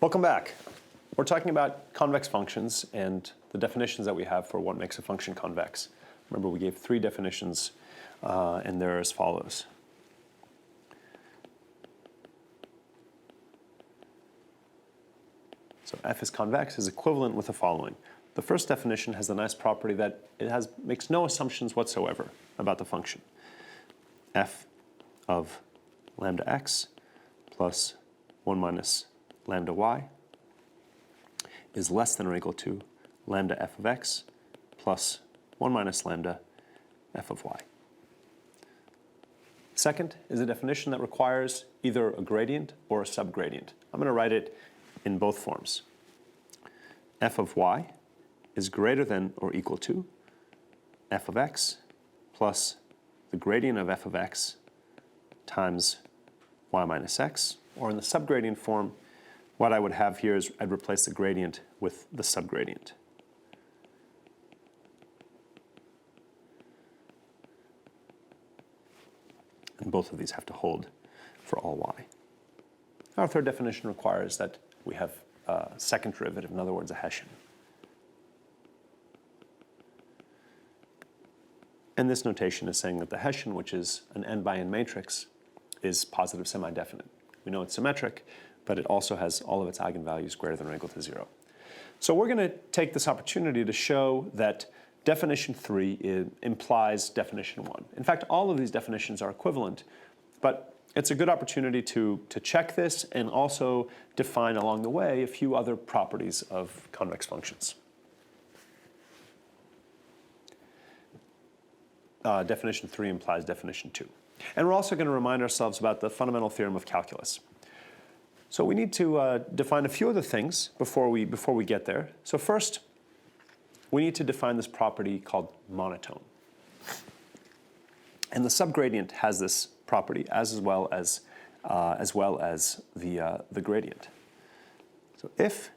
Welcome back. We're talking about convex functions and the definitions that we have for what makes a function convex. Remember, we gave 3 definitions, and they're as follows. So f is convex is equivalent with the following. The first definition has the nice property that it makes no assumptions whatsoever about the function. F of lambda x plus 1 minus lambda y is less than or equal to lambda f of x plus 1 minus lambda f of y. Second is a definition that requires either a gradient or a subgradient. I'm going to write it in both forms. F of y is greater than or equal to f of x plus the gradient of f of x times y minus x, or in the subgradient form, what I would have here is I'd replace the gradient with the subgradient. And both of these have to hold for all y. Our third definition requires that we have a second derivative, in other words, a Hessian. And this notation is saying that the Hessian, which is an n by n matrix, is positive semi-definite. We know it's symmetric, but it also has all of its eigenvalues greater than or equal to 0. So we're going to take this opportunity to show that definition 3 implies definition 1. In fact, all of these definitions are equivalent, but it's a good opportunity to check this and also define along the way a few other properties of convex functions. Definition 3 implies definition 2. And we're also going to remind ourselves about the fundamental theorem of calculus. So we need to define a few other things before we get there. So first, we need to define this property called monotone. And the subgradient has this property as well as the gradient. So if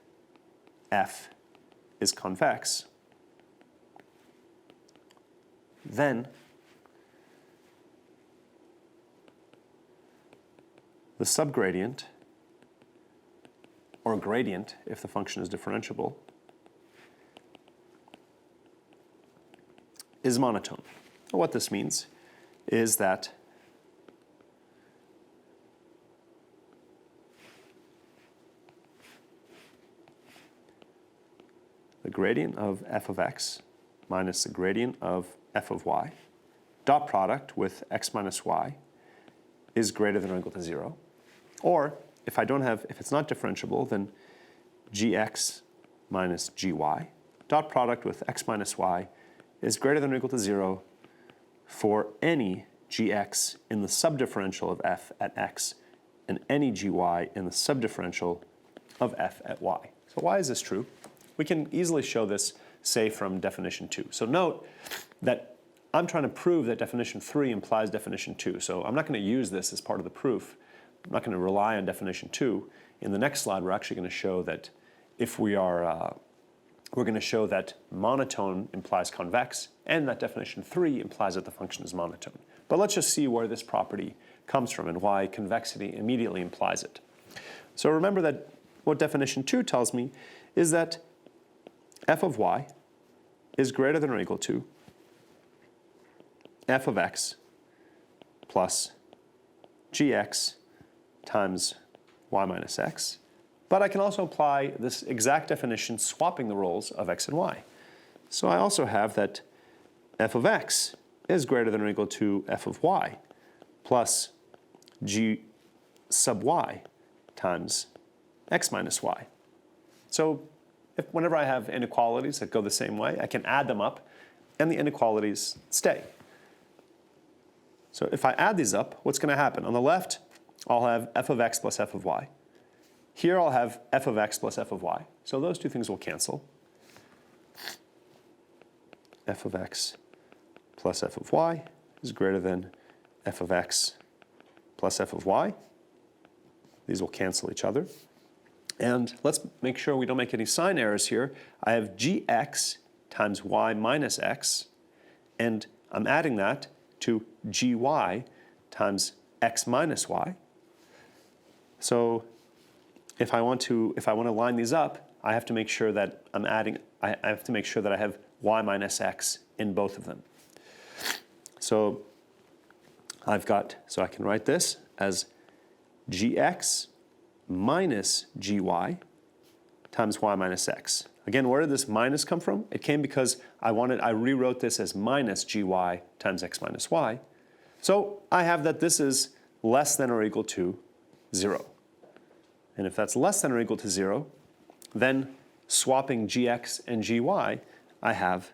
f is convex, then the subgradient, or gradient if the function is differentiable, is monotone. What this means is that the gradient of f of x minus the gradient of f of y, dot product with x minus y, is greater than or equal to 0. Or if it's not differentiable, then gx minus gy, dot product with x minus y, is greater than or equal to 0 for any gx in the subdifferential of f at x and any gy in the subdifferential of f at y. So why is this true? We can easily show this, say, from definition 2. So note that I'm trying to prove that definition 3 implies definition 2. So I'm not going to use this as part of the proof. I'm not going to rely on definition 2. In the next slide, we're actually going to show that if we're going to show that monotone implies convex, and that definition 3 implies that the function is monotone. But let's just see where this property comes from and why convexity immediately implies it. So remember that what definition 2 tells me is that f of y is greater than or equal to f of x plus gx times y minus x. But I can also apply this exact definition swapping the roles of x and y. So I also have that f of x is greater than or equal to f of y plus g sub y times x minus y. So whenever I have inequalities that go the same way, I can add them up and the inequalities stay. So if I add these up, what's going to happen? On the left, I'll have f of x plus f of y. Here I'll have f of x plus f of y. So those two things will cancel. F of x plus f of y is greater than f of x plus f of y. These will cancel each other. And let's make sure we don't make any sign errors here. I have gx times y minus x, and I'm adding that to gy times x minus y. So if I want to line these up, I have to make sure that I have to make sure that I have y minus x in both of them. So I can write this as gx minus gy times y minus x. Again, where did this minus come from? It came because I rewrote this as minus gy times x minus y. So I have that this is less than or equal to 0. And if that's less than or equal to 0, then swapping gx and gy, I have,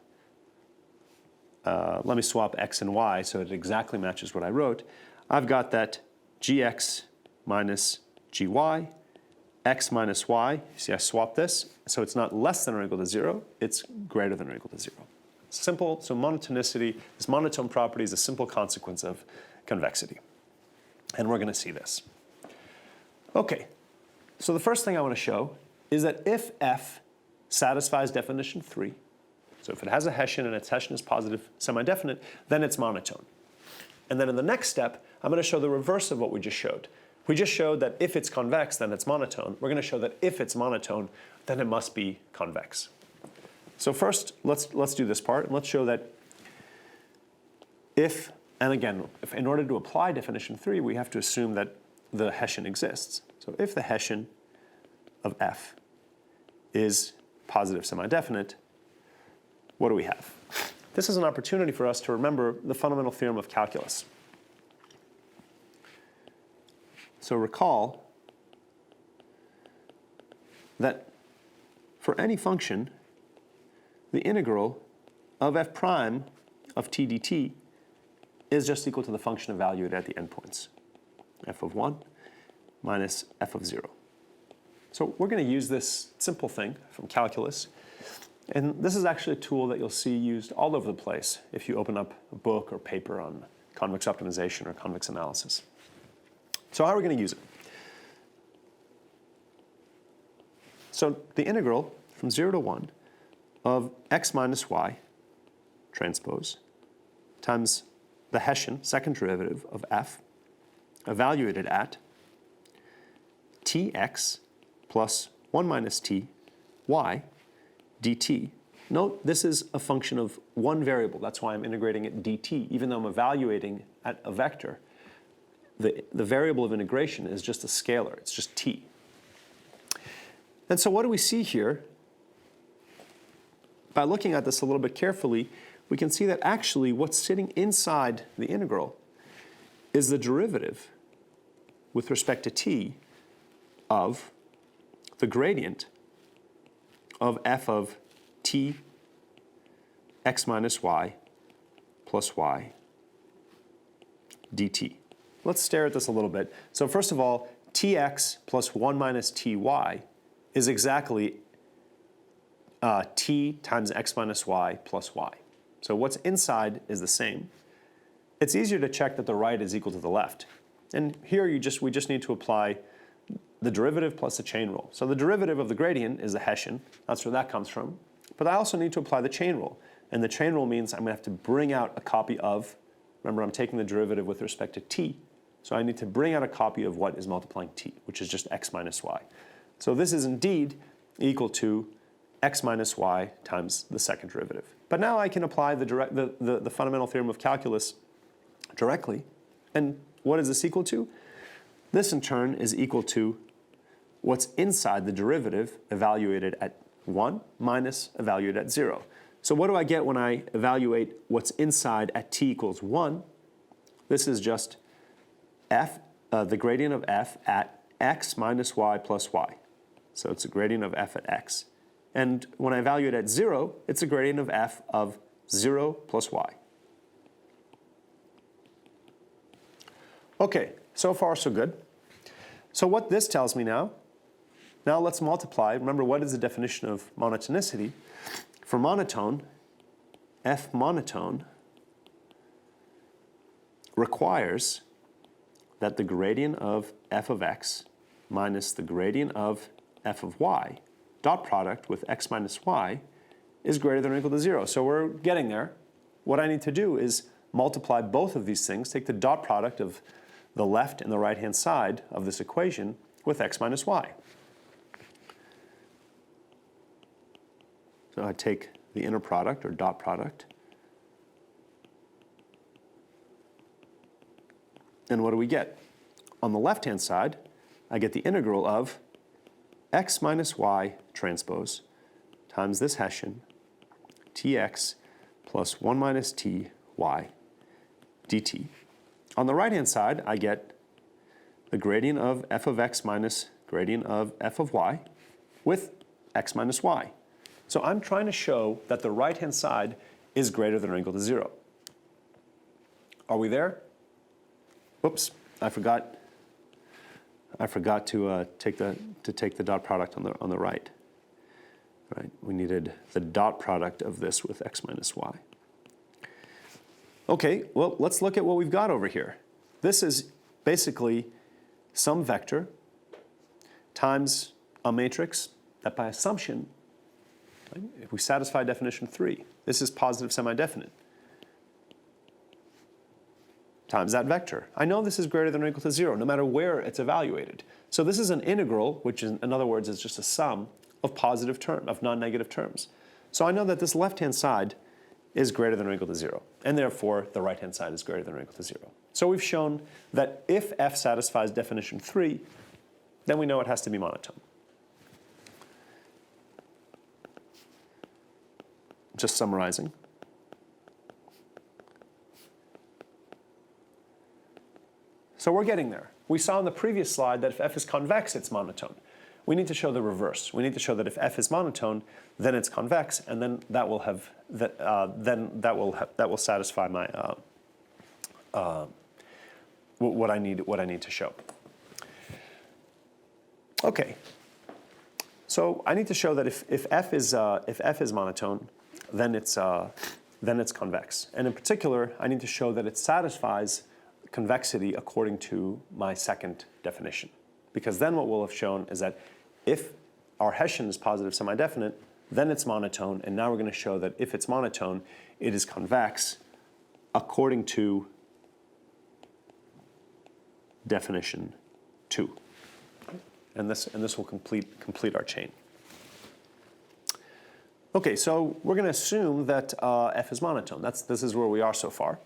let me swap x and y so it exactly matches what I wrote. I've got that gx minus gy, x minus y. You see I swapped this, so it's not less than or equal to 0, it's greater than or equal to 0. Simple, so monotonicity, this monotone property is a simple consequence of convexity. And we're going to see this. Okay, so the first thing I want to show is that if f satisfies definition 3, so if it has a Hessian and its Hessian is positive semi-definite, then it's monotone. And then in the next step, I'm going to show the reverse of what we just showed. We just showed that if it's convex, then it's monotone. We're going to show that if it's monotone, then it must be convex. So first, let's do this part, and let's show that if in order to apply definition 3, we have to assume that the Hessian exists. So if the Hessian of f is positive semi-definite, what do we have? This is an opportunity for us to remember the fundamental theorem of calculus. So recall that for any function, the integral of f prime of t dt is just equal to the function evaluated at the endpoints, f of 1 minus f of 0. So we're going to use this simple thing from calculus. And this is actually a tool that you'll see used all over the place if you open up a book or paper on convex optimization or convex analysis. So how are we going to use it? So the integral from 0 to 1 of x minus y transpose times the Hessian second derivative of f evaluated at tx plus 1 minus t y dt. Note this is a function of one variable. That's why I'm integrating it dt. Even though I'm evaluating at a vector, the variable of integration is just a scalar. It's just t. And so what do we see here? By looking at this a little bit carefully, we can see that actually what's sitting inside the integral is the derivative with respect to t of the gradient of f of t x minus y plus y dt. Let's stare at this a little bit. So first of all, tx plus 1 minus ty is exactly t times x minus y plus y. So what's inside is the same. It's easier to check that the right is equal to the left. And here we just need to apply the derivative plus the chain rule. So the derivative of the gradient is the Hessian. That's where that comes from. But I also need to apply the chain rule. And the chain rule means I'm going to have to bring out a copy of, remember I'm taking the derivative with respect to t, so I need to bring out a copy of what is multiplying t, which is just x minus y. So this is indeed equal to x minus y times the second derivative. But now I can apply the fundamental theorem of calculus directly. And what is this equal to? This in turn is equal to what's inside the derivative evaluated at 1 minus evaluated at 0. So what do I get when I evaluate what's inside at t equals 1? This is just f, the gradient of f at x minus y plus y. So it's a gradient of f at x. And when I evaluate at 0, it's a gradient of f of 0 plus y. Okay, so far so good. So what this tells me now let's multiply. Remember, what is the definition of monotonicity? For monotone, f monotone requires that the gradient of f of x minus the gradient of f of y, dot product with x minus y, is greater than or equal to 0. So we're getting there. What I need to do is multiply both of these things, take the dot product of the left and the right-hand side of this equation with x minus y. So I take the inner product or dot product. And what do we get? On the left-hand side, I get the integral of x minus y transpose times this Hessian tx plus 1 minus ty dt. On the right-hand side, I get the gradient of f of x minus gradient of f of y with x minus y. So I'm trying to show that the right-hand side is greater than or equal to 0. Are we there? Whoops, I forgot to take the dot product on the right. Right, we needed the dot product of this with x minus y. Okay, well, let's look at what we've got over here. This is basically some vector times a matrix that by assumption, right, if we satisfy definition 3, this is positive semi-definite, times that vector. I know this is greater than or equal to 0, no matter where it's evaluated. So this is an integral, which in other words is just a sum of positive terms, of non-negative terms. So I know that this left-hand side is greater than or equal to 0, and therefore the right-hand side is greater than or equal to 0. So we've shown that if f satisfies definition 3, then we know it has to be monotone. Just summarizing. So we're getting there. We saw in the previous slide that if f is convex, it's monotone. We need to show the reverse. We need to show that if f is monotone, then it's convex, and then that will have that will satisfy my what I need to show. Okay. So I need to show that if f is monotone, then it's convex, and in particular, I need to show that it satisfies convexity according to my second definition. Because then what we'll have shown is that if our Hessian is positive semi-definite, then it's monotone, and now we're going to show that if it's monotone, it is convex according to definition 2. And this will complete our chain. Okay, so we're going to assume that f is monotone. This is where we are so far.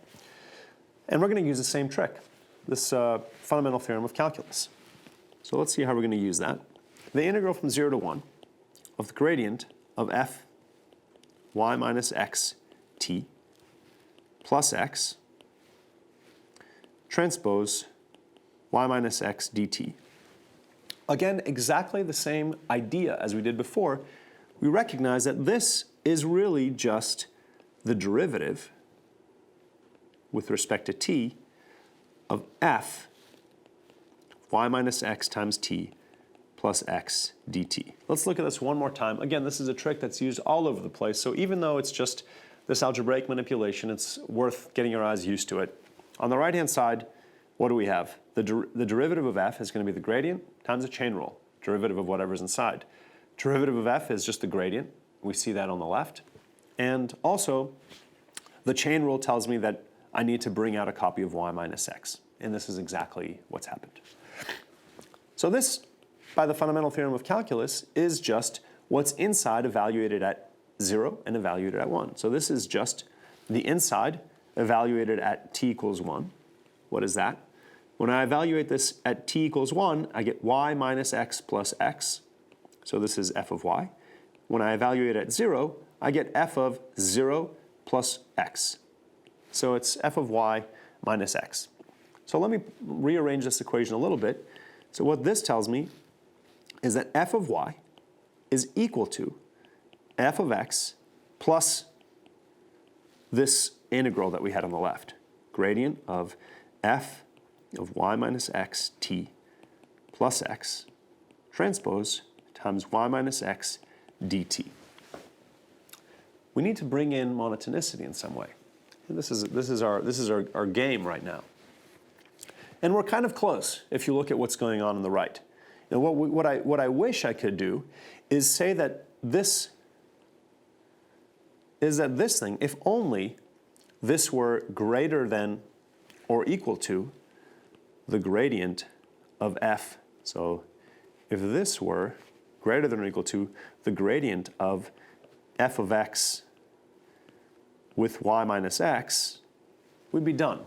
And we're going to use the same trick, this fundamental theorem of calculus. So let's see how we're going to use that. The integral from 0 to 1 of the gradient of f y minus x t plus x transpose y minus x dt. Again, exactly the same idea as we did before. We recognize that this is really just the derivative with respect to t of f y minus x times t plus x dt. Let's look at this one more time. Again, this is a trick that's used all over the place, so even though it's just this algebraic manipulation, it's worth getting your eyes used to it. On the right-hand side, what do we have? The derivative of f is going to be the gradient times a chain rule, derivative of whatever's inside. Derivative of f is just the gradient. We see that on the left. And also, the chain rule tells me that I need to bring out a copy of y minus x. And this is exactly what's happened. So this, by the fundamental theorem of calculus, is just what's inside evaluated at 0 and evaluated at 1. So this is just the inside evaluated at t equals 1. What is that? When I evaluate this at t equals 1, I get y minus x plus x. So this is f of y. When I evaluate at 0, I get f of 0 plus x. So it's f of y minus x. So let me rearrange this equation a little bit. So what this tells me is that f of y is equal to f of x plus this integral that we had on the left. Gradient of f of y minus x t plus x transpose times y minus x dt. We need to bring in monotonicity in some way. And this is our game right now. And we're kind of close if you look at what's going on the right. Now what I wish I could do is say that this thing, if only this were greater than or equal to the gradient of f. So if this were greater than or equal to the gradient of f of x with y minus x, we'd be done.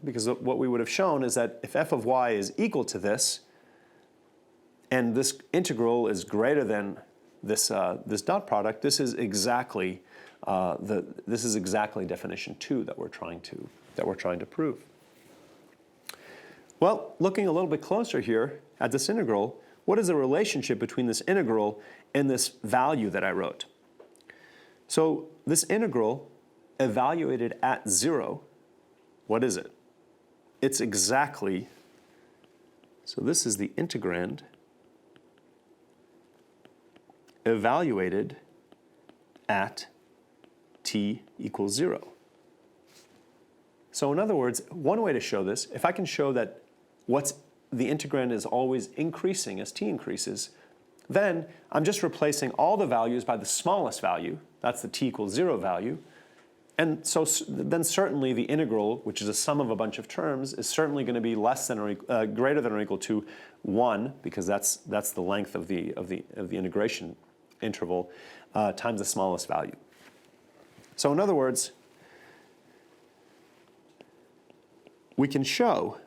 Because what we would have shown is that if f of y is equal to this, and this integral is greater than this, this dot product, this is exactly definition 2 that we're trying to prove. Well, looking a little bit closer here at this integral, what is the relationship between this integral and this value that I wrote? So this integral evaluated at 0, what is it? It's exactly, so this is the integrand evaluated at t equals 0. So in other words, one way to show this, if I can show that the integrand is always increasing as t increases, then I'm just replacing all the values by the smallest value, that's the t equals 0 value, and so then certainly the integral, which is a sum of a bunch of terms, is certainly going to be less than or greater than or equal to 1, because that's the length of the integration interval, times the smallest value. So in other words, we can show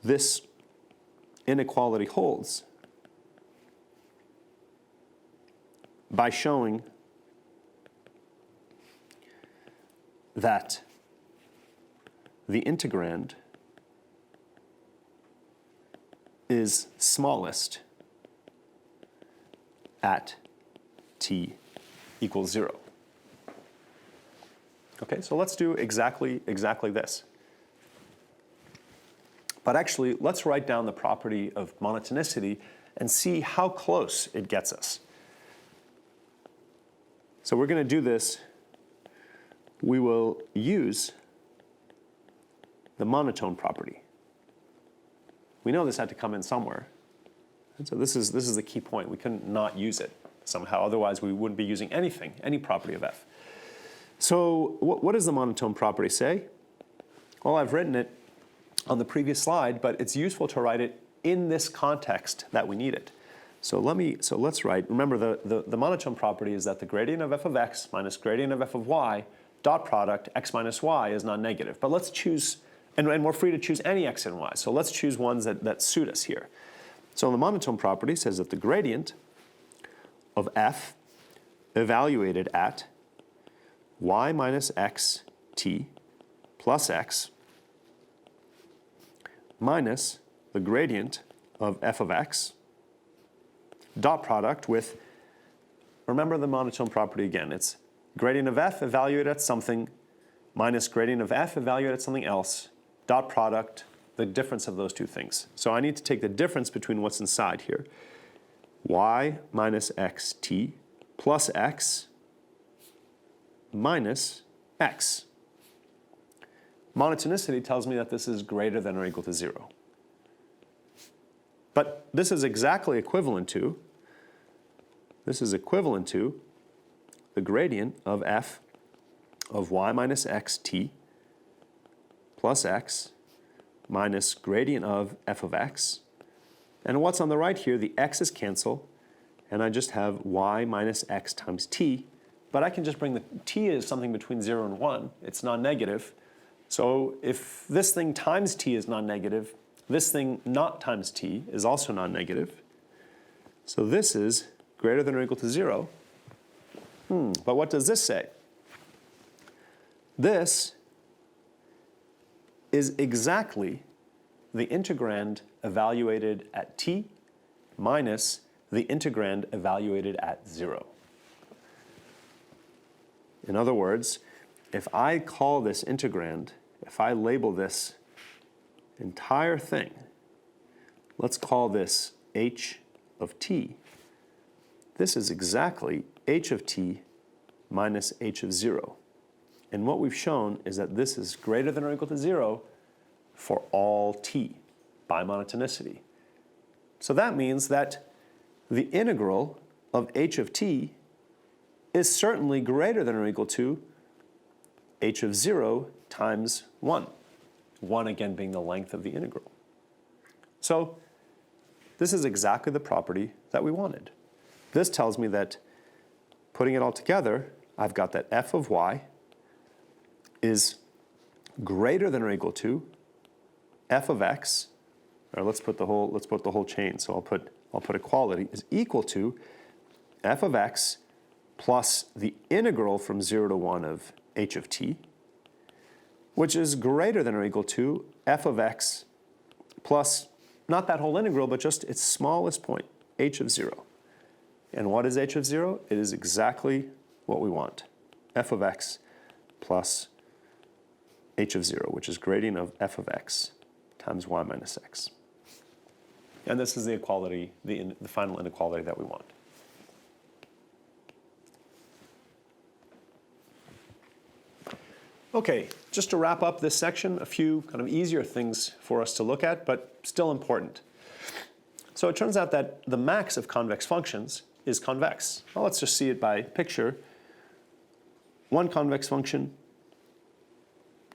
this inequality holds by showing that the integrand is smallest at t equals 0. Okay, so let's do exactly this. But actually, let's write down the property of monotonicity and see how close it gets us. So we're going to do this. We will use the monotone property. We know this had to come in somewhere. And so this is the key point. We couldn't not use it somehow. Otherwise, we wouldn't be using anything, any property of f. So what does the monotone property say? Well, I've written it on the previous slide, but it's useful to write it in this context that we need it. So let's write, remember the monotone property is that the gradient of f of x minus gradient of f of y dot product x minus y is non-negative. But let's choose, and we're free to choose any x and y. So let's choose ones that suit us here. So the monotone property says that the gradient of f evaluated at y minus x t plus x minus the gradient of f of x dot product with, remember the monotone property again, it's gradient of f evaluated at something minus gradient of f evaluated at something else, dot product, the difference of those two things. So I need to take the difference between what's inside here. Y minus xt plus x minus x. Monotonicity tells me that this is greater than or equal to 0. But this is exactly equivalent to, the gradient of f of y minus xt plus x minus gradient of f of x. And what's on the right here, the x's cancel, and I just have y minus x times t. But I can just bring the t as something between 0 and 1. It's non-negative. So if this thing times t is non-negative, this thing not times t is also non-negative. So this is greater than or equal to 0. But what does this say? This is exactly the integrand evaluated at t minus the integrand evaluated at 0. In other words, if I call this integrand, if I label this entire thing, let's call this h of t, this is exactly h of t minus h of 0. And what we've shown is that this is greater than or equal to 0 for all t by monotonicity. So that means that the integral of h of t is certainly greater than or equal to h of 0 times 1. 1 again being the length of the integral. So this is exactly the property that we wanted. This tells me that putting it all together, I've got that f of y is greater than or equal to f of x, or let's put the whole chain. So I'll put equality is equal to f of x plus the integral from 0 to 1 of h of t, which is greater than or equal to f of x plus, not that whole integral, but just its smallest point, h of 0. And what is h of 0? It is exactly what we want, f of x plus h of 0, which is gradient of f of x times y minus x. And this is the equality, the final inequality that we want. Okay, just to wrap up this section, a few kind of easier things for us to look at, but still important. So it turns out that the max of convex functions is convex. Well, let's just see it by picture. One convex function,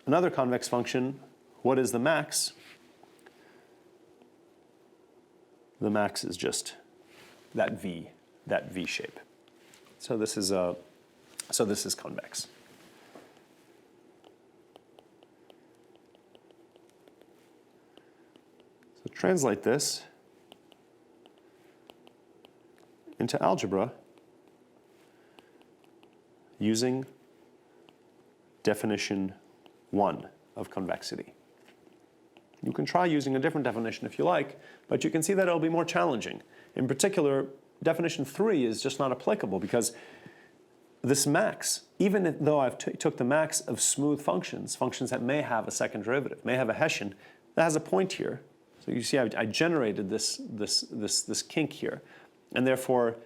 another convex function. What is the max? The max is just that V shape. So this is convex. So translate this into algebra using definition 1 of convexity. You can try using a different definition if you like, but you can see that it'll be more challenging. In particular, definition 3 is just not applicable because this max, even though I've took the max of smooth functions, functions that may have a second derivative, may have a Hessian, that has a point here. So you see I generated this kink here, and therefore,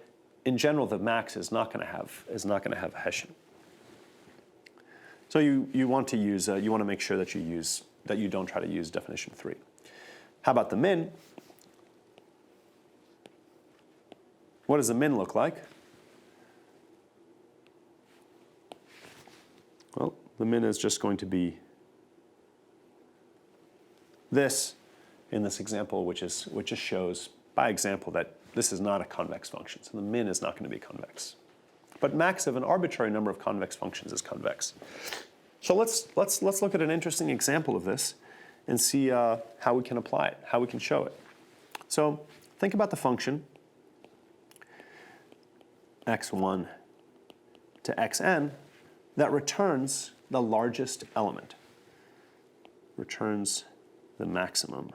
in general, the max is not going to have a Hessian. So you want to make sure that you don't try to use definition 3. How about the min? What does the min look like? Well, the min is just going to be this in this example, which just shows by example that this is not a convex function. So the min is not going to be convex. But max of an arbitrary number of convex functions is convex. So let's look at an interesting example of this and see how we can apply it, how we can show it. So think about the function x1 to xn that returns the largest element, returns the maximum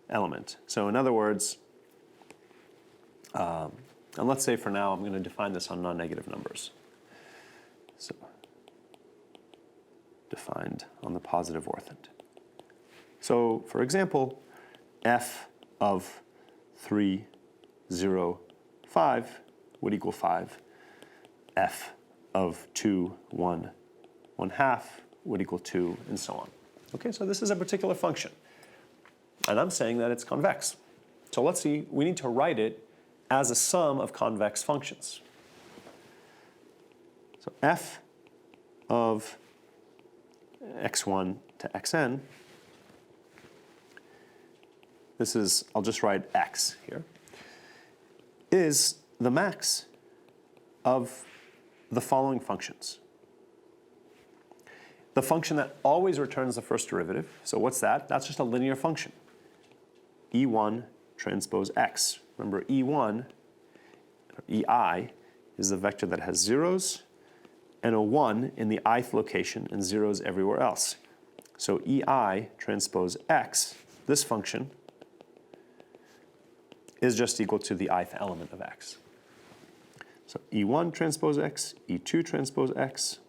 element. So in other words, and let's say for now I'm going to define this on non-negative numbers. So defined on the positive orthant. So for example, f of 3, 0, 5 would equal 5. F of 2, 1, 1/2 would equal 2, and so on. Okay, so this is a particular function. And I'm saying that it's convex. So let's see, we need to write it as a sum of convex functions. So f of x1 to xn, this is, I'll just write x here, is the max of the following functions. The function that always returns the first derivative, so what's that? That's just a linear function. E1 transpose x. Remember, E1, or EI, is the vector that has zeros and a 1 in the ith location and zeros everywhere else. So EI transpose x, this function, is just equal to the ith element of x. So E1 transpose x, E2 transpose x,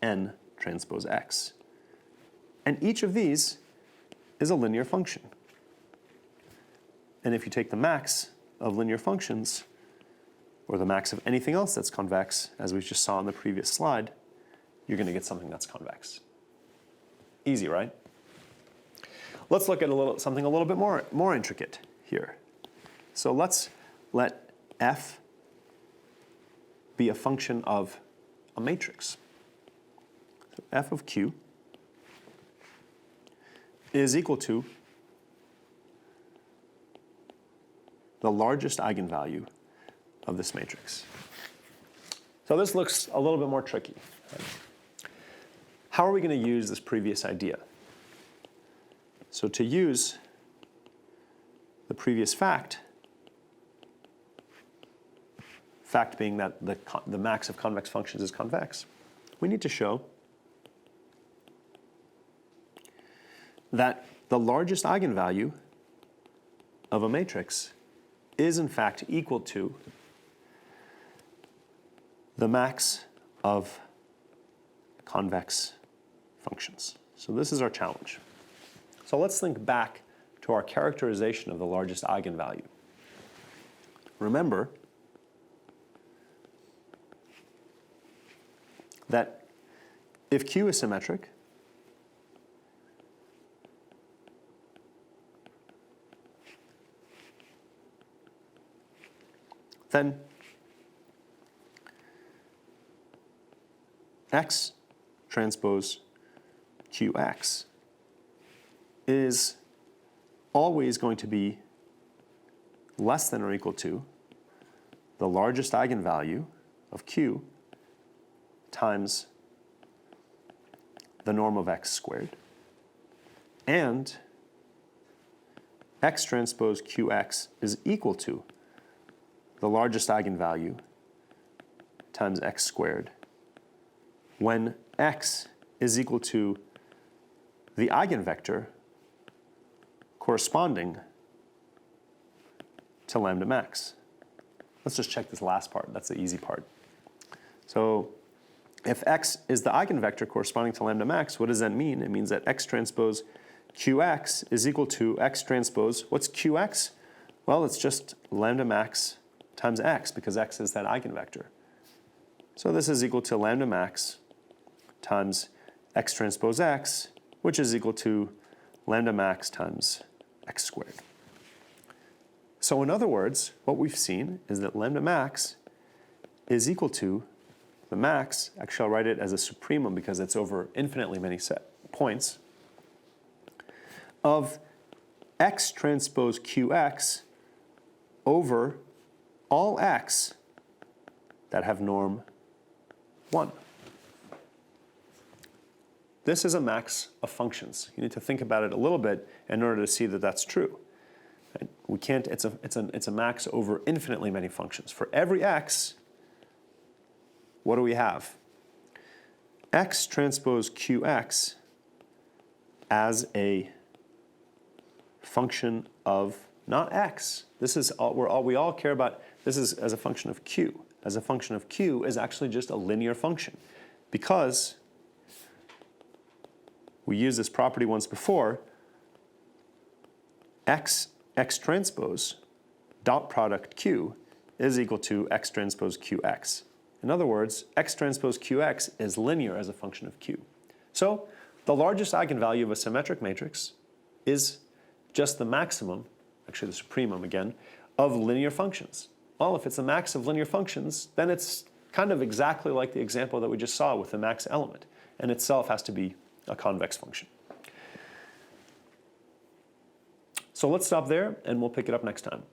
En transpose x. And each of these is a linear function. And if you take the max of linear functions, or the max of anything else that's convex, as we just saw in the previous slide, you're going to get something that's convex. Easy, right? Let's look at something a little bit more intricate here. So let's let f be a function of a matrix. So f of q is equal to the largest eigenvalue of this matrix. So this looks a little bit more tricky. How are we going to use this previous idea? So to use the previous fact being that the max of convex functions is convex, we need to show that the largest eigenvalue of a matrix is in fact equal to the max of convex functions. So this is our challenge. So let's think back to our characterization of the largest eigenvalue. Remember that if Q is symmetric, then X transpose QX is always going to be less than or equal to the largest eigenvalue of Q times the norm of X squared. And X transpose QX is equal to the largest eigenvalue times X squared when X is equal to the eigenvector corresponding to lambda max. Let's just check this last part. That's the easy part. So if X is the eigenvector corresponding to lambda max, what does that mean? It means that X transpose QX is equal to X transpose, what's QX? Well, it's just lambda max times X, because X is that eigenvector. So this is equal to lambda max times X transpose X, which is equal to lambda max times X squared. So in other words, what we've seen is that lambda max is equal to the max, actually I'll write it as a supremum because it's over infinitely many set points, of X transpose QX over all X that have norm 1. This is a max of functions. You need to think about it a little bit in order to see that that's true. We can't, it's a max over infinitely many functions. For every X, what do we have? X transpose QX as a function of not X. This is we all care about, this is as a function of Q. As a function of Q is actually just a linear function because we used this property once before. X transpose dot product Q is equal to X transpose QX. In other words, X transpose QX is linear as a function of Q. So the largest eigenvalue of a symmetric matrix is just the maximum, actually the supremum again, of linear functions. Well, if it's the max of linear functions, then it's kind of exactly like the example that we just saw with the max element, and itself has to be a convex function. So let's stop there, and we'll pick it up next time.